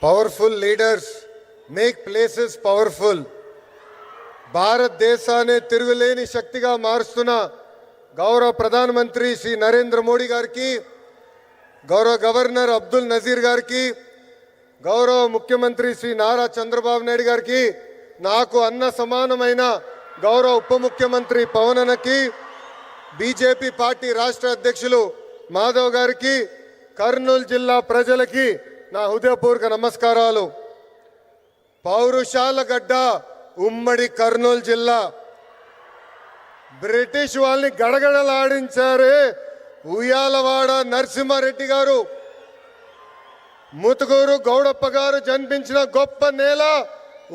Powerful leaders make places powerful. భారతదేశాన్ని తిరుగులేని శక్తిగా మారుస్తున్న గౌరవ ప్రధానమంత్రి శ్రీ నరేంద్ర మోడీ గారికి, గౌరవ గవర్నర్ అబ్దుల్ నజీర్ గారికి, గౌరవ ముఖ్యమంత్రి శ్రీ నారా చంద్రబాబు నాయుడు గారికి, నాకు అన్న సమానమైన గౌరవ ఉప ముఖ్యమంత్రి పవన్ అన్నకి, బీజేపీ పార్టీ రాష్ట్ర అధ్యక్షులు మాధవ్ గారికి, కర్నూలు జిల్లా ప్రజలకి నా హృదయపూర్వక నమస్కారాలు. పౌరుషాల గడ్డ ఉమ్మడి కర్నూలు జిల్లా. బ్రిటిష్ వాళ్ళని గడగడలాడించారే ఉయ్యాలవాడ నరసింహారెడ్డి గారు, ముతుకూరు గౌడప్ప గారు జన్మించిన గొప్ప నేల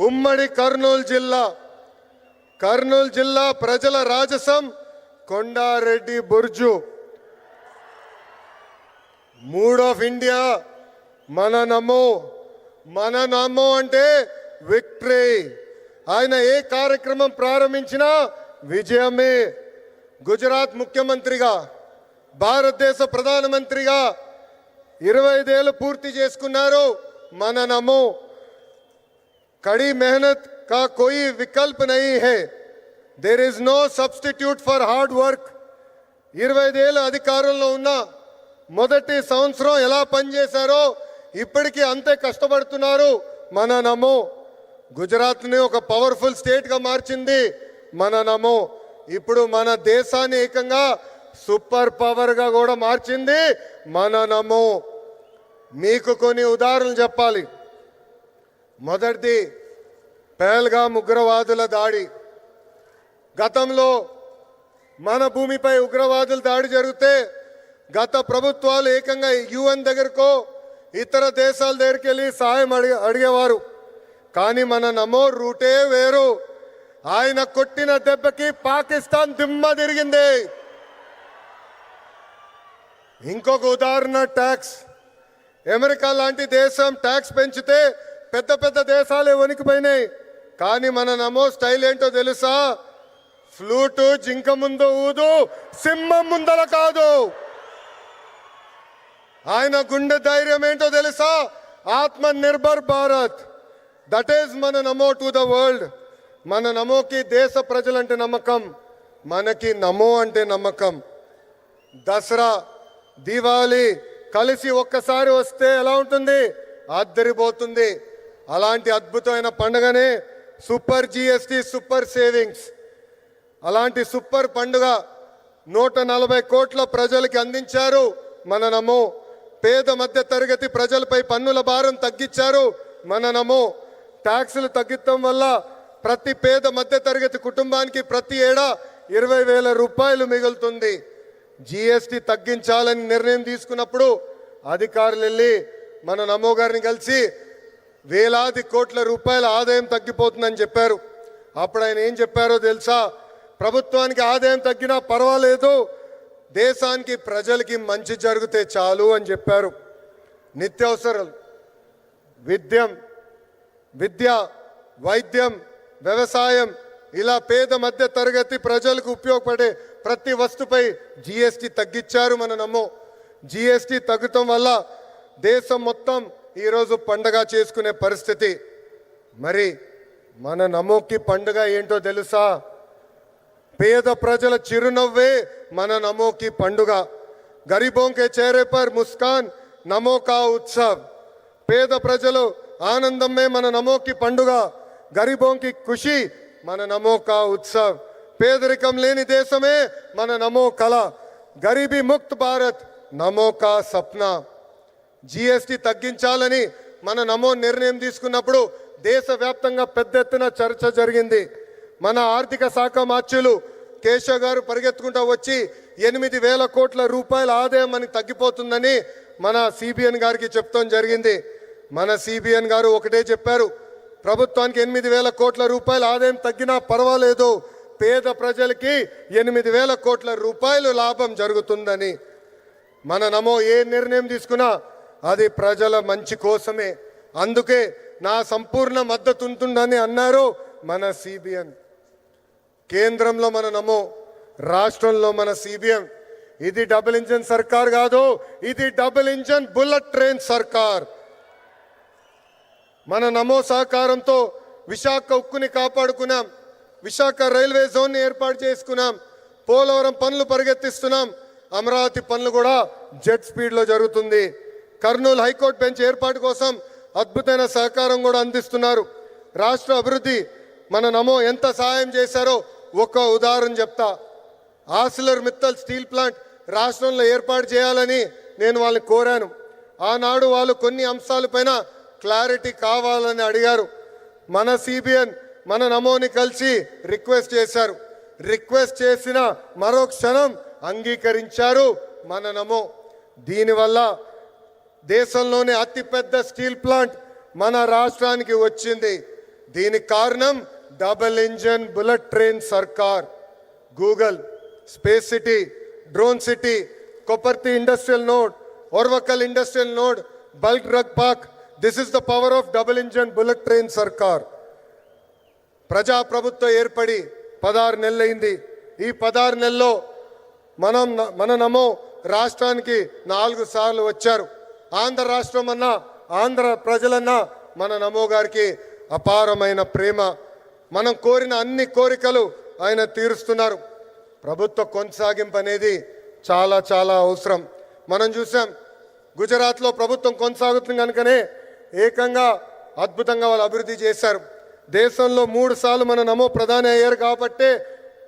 ఉమ్మడి కర్నూలు జిల్లా. కర్నూలు జిల్లా ప్రజల రాజసం కొండారెడ్డి బుర్జు. మూడ్ ఆఫ్ ఇండియా మన నమో అంటే విక్టరీ. ఆయన ఏ కార్యక్రమం ప్రారంభించినా విజయమే. గుజరాత్ ముఖ్యమంత్రిగా, భారతదేశ ప్రధానమంత్రిగా 25 ఏళ్ళు పూర్తి చేసుకున్నారు. మన నమో. కड़ी मेहनत का कोई विकल्प नहीं है. There is no substitute for hard work. 25 ఏళ్ళు అధికారంలో ఉన్న మొదటి సంవత్సరం ఎలా పనిచేశారో ఇప్పటికీ అంతే కష్టపడుతున్నారు. మన నమో. గుజరాత్ని ఒక పవర్ఫుల్ స్టేట్గా మార్చింది మన నమో. ఇప్పుడు మన దేశాన్ని ఏకంగా సూపర్ పవర్గా కూడా మార్చింది మన నమో. మీకు కొన్ని ఉదాహరణలు చెప్పాలి. మొదటిది పహల్గామ్ ఉగ్రవాదుల దాడి. గతంలో మన భూమిపై ఉగ్రవాదుల దాడి జరిగితే గత ప్రభుత్వాలు ఏకంగా యుఎన్ దగ్గరకో ఇతర దేశాల దగ్గరికి వెళ్ళి సాయం అడిగేవారు. కానీ మన నమో రూటే వేరు. ఆయన కొట్టిన దెబ్బకి పాకిస్తాన్ దిమ్మ తిరిగింది. ఇంకొక ఉదాహరణ ట్యాక్స్. అమెరికా లాంటి దేశం ట్యాక్స్ పెంచితే పెద్ద పెద్ద దేశాలే వణికిపోయినాయి. కానీ మన నమో స్టైల్ ఏంటో తెలుసా? ఫ్లూటు జింక ముందు ఊదు, సింహం ముందల కాదు. ఆయన గుండె ధైర్యం ఏంటో తెలుసా? ఆత్మ నిర్భర్ భారత్. దట్ ఈజ్ మన నమో టు ద వరల్డ్. మన నమోకి దేశ ప్రజలంటే నమ్మకం, మనకి నమో అంటే నమ్మకం. దసరా, దీపావళి కలిసి ఒక్కసారి వస్తే ఎలా ఉంటుంది? అద్దరిపోతుంది. అలాంటి అద్భుతమైన పండుగనే సూపర్ జిఎస్టి, సూపర్ సేవింగ్స్. అలాంటి సూపర్ పండుగ 140 కోట్ల ప్రజలకి అందించారు మన నమో. పేద మధ్య తరగతి ప్రజలపై పన్నుల భారం తగ్గించారు మన నమో. ట్యాక్సులు తగ్గించడం వల్ల ప్రతి పేద మధ్య తరగతి కుటుంబానికి ప్రతి ఏడా 20,000 రూపాయలు మిగులుతుంది. జిఎస్టి తగ్గించాలని నిర్ణయం తీసుకున్నప్పుడు అధికారులు వెళ్ళి మన నమో గారిని కలిసి వేలాది కోట్ల రూపాయల ఆదాయం తగ్గిపోతుందని చెప్పారు. అప్పుడు ఆయన ఏం చెప్పారో తెలుసా? ప్రభుత్వానికి ఆదాయం తగ్గినా పర్వాలేదు, దేశానికి ప్రజలకి మంచి జరిగితే చాలు అని చెప్పారు. నిత్యావసరాలు, విద్య, వైద్యం, వ్యవసాయం, ఇలా పేద మధ్య తరగతి ప్రజలకు ఉపయోగపడే ప్రతి వస్తుపై జిఎస్టి తగ్గించారు మన నమో. జిఎస్టి తగ్గటం వల్ల దేశం మొత్తం ఈరోజు పండగ చేసుకునే పరిస్థితి. మరి మన నమోకి పండుగ ఏంటో తెలుసా? పేద ప్రజల చిరునవ్వే మన నమోకి పండుగ. గరీబోं के चेहरे पर मुस्कान నమో కా ఉత్సవ్. పేద ప్రజలు ఆనందమే మన నమోకి పండుగ. గరీబోంకి ఖుషి మన నమో కా ఉత్సవ్. పేదరికం లేని దేశమే మన నమో కళ. గరీబీ ముక్త్ భారత్ నమో కా సప్నా. జిఎస్టి తగ్గించాలని మన నమో నిర్ణయం తీసుకున్నప్పుడు దేశవ్యాప్తంగా పెద్ద ఎత్తున చర్చ జరిగింది. మన ఆర్థిక శాఖ మార్చులు కేశవ్ గారు పరిగెత్తుకుంటూ వచ్చి 8,000 కోట్ల రూపాయల ఆదాయం మనకి తగ్గిపోతుందని మన సిబిఎన్ గారికి చెప్తాం జరిగింది. మన సిబిఎన్ గారు ఒకటే చెప్పారు, ప్రభుత్వానికి 8,000 కోట్ల రూపాయల ఆదాయం తగ్గినా పర్వాలేదు, పేద ప్రజలకి 8,000 కోట్ల రూపాయలు లాభం జరుగుతుందని. మన నమో ఏ నిర్ణయం తీసుకున్నా అది ప్రజల మంచి కోసమే. అందుకే నా సంపూర్ణ మద్దతు ఉంటుందని అన్నారు మన సిబిఎన్. కేంద్రంలో మన నమో, రాష్ట్రంలో మన సిబిఎం. ఇది డబుల్ ఇంజన్ సర్కార్ కాదు, ఇది డబుల్ ఇంజన్ బుల్లెట్ ట్రైన్ సర్కార్. మన నమో సహకారంతో విశాఖ ఉక్కుని కాపాడుకున్నాం, విశాఖ రైల్వే జోన్ని ఏర్పాటు చేసుకున్నాం, పోలవరం పనులు పరిగెత్తిస్తున్నాం, అమరావతి పనులు కూడా జెట్ స్పీడ్లో జరుగుతుంది. కర్నూలు హైకోర్టు బెంచ్ ఏర్పాటు కోసం అద్భుతమైన సహకారం కూడా అందిస్తున్నారు. రాష్ట్ర అభివృద్ధి మన నమో ఎంత సహాయం చేశారో ఒక ఉదాహరణ చెప్తా. ఆర్సిలర్ మిత్తల్ స్టీల్ ప్లాంట్ రాష్ట్రంలో ఏర్పాటు చేయాలని నేను వాళ్ళని కోరాను. ఆనాడు వాళ్ళు కొన్ని అంశాలపైన క్లారిటీ కావాలని అడిగారు. మన సిబిఎన్ మన నమోని కలిసి రిక్వెస్ట్ చేశారు. రిక్వెస్ట్ చేసిన మరో క్షణం అంగీకరించారు మన నమో. దీనివల్ల దేశంలోనే అతిపెద్ద స్టీల్ ప్లాంట్ మన రాష్ట్రానికి వచ్చింది. దీనికి కారణం డబుల్ ఇంజన్ బుల్లెట్ ట్రైన్ సర్కార్. Google, space city, drone city, Kopparthi industrial node, Orvakal industrial node, bulk drug park, this is the power of double engine bullet train సర్కార్. ప్రజాప్రభుత్వం ఏర్పడి 16 నెలలైంది. ఈ 16 నెలల్లో మన నమో రాష్ట్రానికి 4 సార్లు వచ్చారు. ఆంధ్ర రాష్ట్రం అన్నా, ఆంధ్ర ప్రజలన్నా మన నమో గారికి అపారమైన ప్రేమ. మనం కోరిన అన్ని కోరికలు ఆయన తీరుస్తున్నారు. ప్రభుత్వ కొనసాగింపు అనేది చాలా చాలా అవసరం. మనం చూసాం గుజరాత్లో ప్రభుత్వం కొనసాగుతుంది కనుకనే ఏకంగా అద్భుతంగా వాళ్ళు అభివృద్ధి చేశారు. దేశంలో 3 సార్లు మన నమో ప్రధాని అయ్యారు కాబట్టే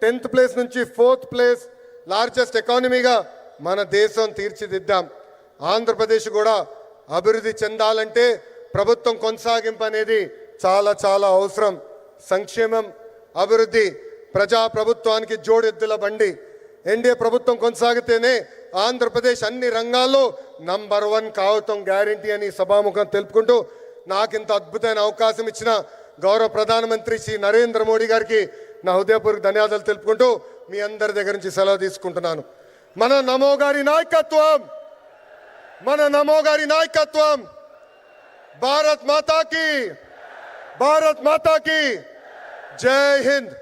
10th ప్లేస్ నుంచి 4th ప్లేస్ లార్జెస్ట్ ఎకానమీగా మన దేశం తీర్చిదిద్దాం. ఆంధ్రప్రదేశ్ కూడా అభివృద్ధి చెందాలంటే ప్రభుత్వం కొనసాగింపు అనేది చాలా చాలా అవసరం. సంక్షేమం, అభివృద్ధి ప్రజా ప్రభుత్వానికి జోడెద్దుల బండి. ఎన్డీఏ ప్రభుత్వం కొనసాగితేనే ఆంధ్రప్రదేశ్ అన్ని రంగాల్లో నంబర్ 1 కావటం గ్యారంటీ అని సభాముఖం తెలుపుకుంటూ నాకింత అద్భుతమైన అవకాశం ఇచ్చిన గౌరవ ప్రధానమంత్రి శ్రీ నరేంద్ర మోడీ గారికి నా హృదయపూర్వక ధన్యవాదాలు తెలుపుకుంటూ మీ అందరి దగ్గర నుంచి సెలవు తీసుకుంటున్నాను. మన నమో గారి నాయకత్వం, మన నమో గారి నాయకత్వం. భారత్ మాతా కీ, భారత్ మాతా కీ జై హింద్.